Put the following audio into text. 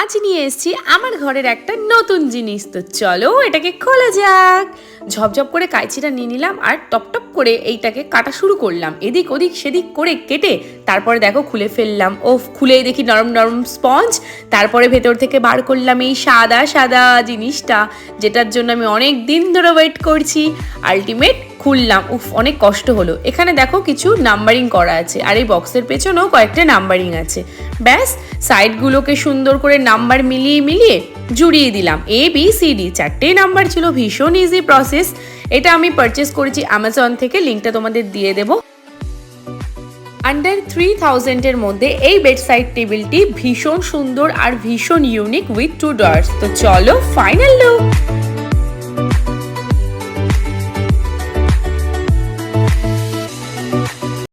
আজ নিয়ে এসেছি আমার ঘরের একটা নতুন জিনিস। তো চলো এটাকে খোলা যাক। ঝপঝপ করে কাঁচিটা নিয়ে নিলাম আর টপ টপ করে এইটাকে কাটা শুরু করলাম, এদিক ওদিক সেদিক করে কেটে তারপরে দেখো খুলে ফেললাম। ও খুলেই দেখি নরম নরম স্পঞ্জ। তারপরে ভেতর থেকে বার করলাম এই সাদা সাদা জিনিসটা, যেটার জন্য আমি অনেক দিন ধরে ওয়েট করছি। আলটিমেট খুললাম। অনেক কষ্ট হলো। এখানে দেখো কিছু নাম্বারিং করা আছে আর এই বক্সের পেছনেও কয়েকটা নাম্বারিং আছে। ব্যাস সাইডগুলোকে সুন্দর করে নাম্বার মিলিয়ে মিলিয়ে জুড়িয়ে দিলাম। ABCD চারটেই নাম্বার ছিল, ভীষণ ইজি প্রসেস। এটা আমি পারচেস করেছি অ্যামাজন থেকে, লিঙ্কটা তোমাদের দিয়ে দেবো। আন্ডার 3000 মধ্যে এই বেডসাইড টেবিলটি ভীষণ সুন্দর আর ভীষণ ইউনিক উইথ 2 ড্রয়ার্স। তো চলো ফাইনাল লুক।